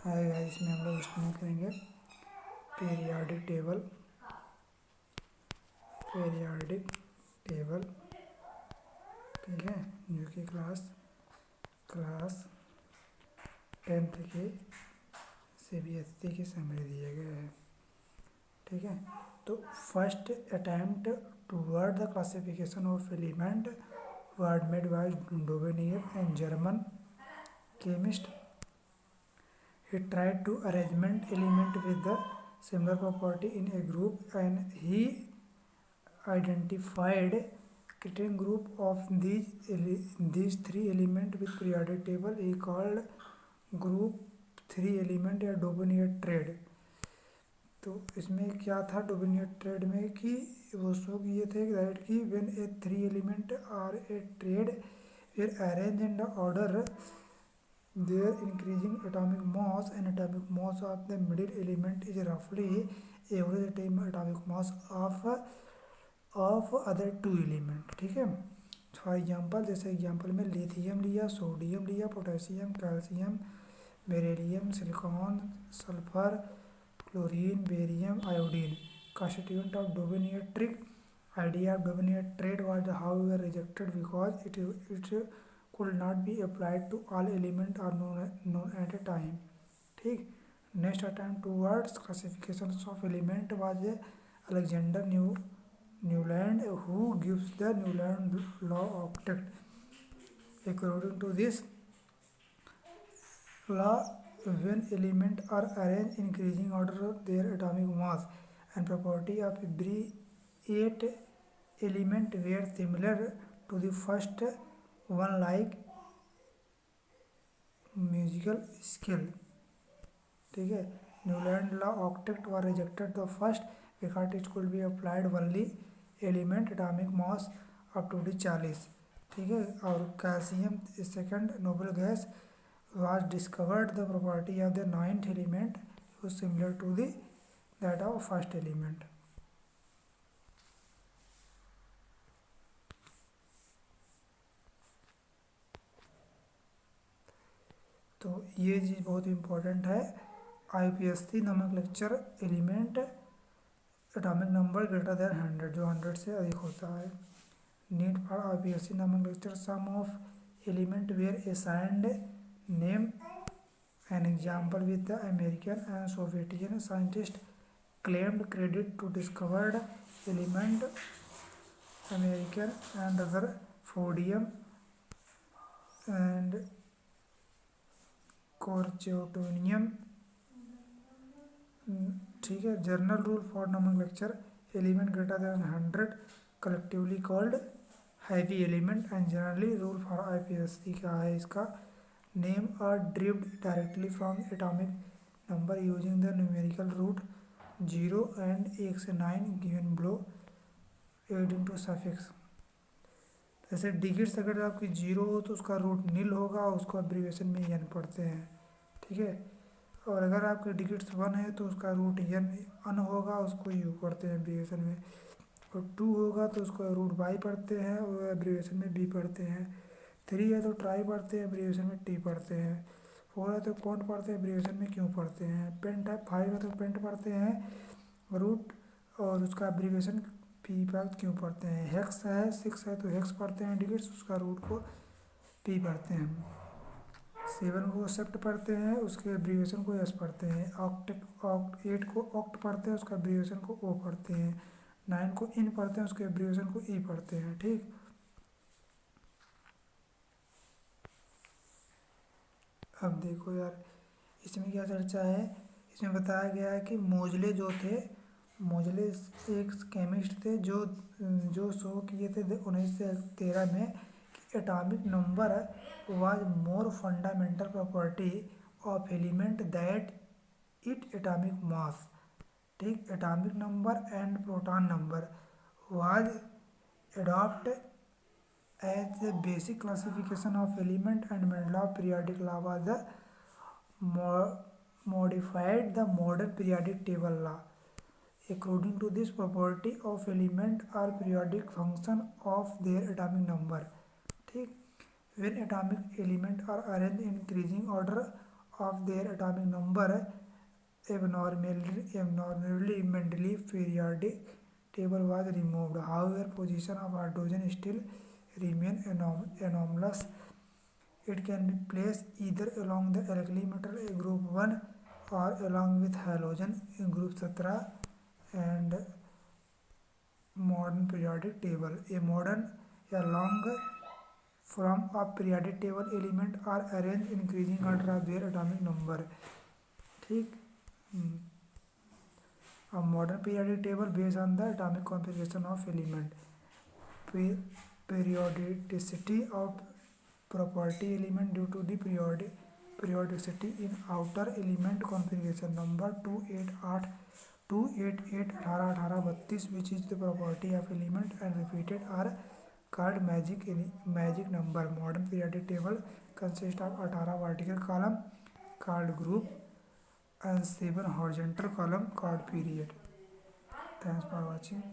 Hi guys, इसमें हम लोग इस्तेमाल करेंगे पीरियाडिक टेबल। ठीक है, जो कि क्लास 10th के CBSE के समरी दिए गए हैं। ठीक है, तो first attempt toward the classification of element was made by Dubinier and German chemist. He tried to arrangement element with the similar property in a group, and he identified certain group of these three element with periodic table. He called group 3 element या Dubinier trade. तो इसमें क्या था डोबिनियर trade में कि वो show किए थे दैट कि when a 3 element are a triad where arrange in the order their increasing atomic mass and atomic mass of the middle element is रफली average atomic mass of other 2 element. ठीक है, for example जैसे example में lithium लिया, sodium लिया, potassium, calcium, beryllium, silicon, sulphur, chlorine, barium, iodine constituent of Dubinier-Trick. Idea of Dubinier-Trade was however rejected because it could not be applied to all elements or known at a time. ठीक, next attempt towards classifications of element was Alexander Newland, who gives the Newland law octet. According to this law, when elements are arranged in increasing order their atomic mass and property of every 8 element were similar to the first one, like musical scale. ठीक है, Newland law octet was rejected the first because it could be applied only element atomic mass up to the 40। ठीक है, और calcium second noble gas was discovered the property of the 9th element was similar to the that of first element. तो ये चीज़ बहुत important है। IPSC नामक lecture element atomic number greater than 100, जो 100 से अधिक होता है। नीट फॉर IPSC नामक lecture some of element were assigned name an example with the American and Soviet scientists claimed credit to discovered element American and other rhodium and corchotonium। ठीक है, journal rule for nomenclature element greater than 100 collectively called heavy element and generally rule for IPSC का है इसका name are derived directly from atomic number using the numerical root 0 and 1 से 9 given below adding to suffix। जैसे digits अगर आपकी 0 हो तो उसका रूट नील होगा, उसको एब्रीविएशन में n पढ़ते हैं। ठीक है, और अगर आपके डिजिट्स 1 है तो उसका रूट अन होगा, उसको यू पढ़ते हैं एब्रीविएशन में, और 2 होगा तो उसको रूट बाई पढ़ते हैं और एब्रीविएशन में बी पढ़ते हैं। 3 है तो ट्राई पढ़ते हैं, एब्रीविएशन में टी पढ़ते हैं। 4 है तो कॉन्ट पढ़ते हैं, एब्रीविएशन में क्यों पढ़ते हैं। पेंट है 5 है तो पेंट पढ़ते हैं रूट और उसका एब्रीविएशन पी पर क्यों पढ़ते हैं। हेक्स है 6 है तो हेक्स पढ़ते हैं डिजिट्स, उसका रूट को पी पढ़ते हैं। 7 को सेप्ट पढ़ते हैं, उसके एब्रीविएशन को एस पढ़ते हैं। 8 को ऑक्ट पढ़ते हैं, उसका एब्रीविएशन को ओ पढ़ते हैं। 9 को इन पढ़ते हैं, उसके एब्रीविएशन को ई पढ़ते हैं। ठीक, अब देखो यार इसमें क्या चर्चा है। इसमें बताया गया है कि मोजले जो थे, मोजले एक केमिस्ट थे जो शो किए थे 1913 में कि atomic number was more fundamental property of element that it atomic mass. ठीक, atomic number and proton number was adopt as the basic classification of element and Mendeleev periodic law was the modified the modern periodic table law. According to this, property of element are periodic function of their atomic number। ठीक, when atomic element are arranged in increasing order of their atomic number abnormally periodic table was removed. However, position of hydrogen still remain anomalous. It can be placed either along the alkali metal group 1 or along with halogen in group 17 and modern periodic table. A long form of periodic table element are arranged in increasing order of their atomic number. ठीक. A modern periodic table based on the atomic configuration of element. Periodicity of property element due to the periodicity in outer element configuration. Number 288, 18, 32, which is the property of element and repeated are called magic number. Modern periodic table consists of 18 vertical column called group and 7 horizontal column called period. Thanks for watching.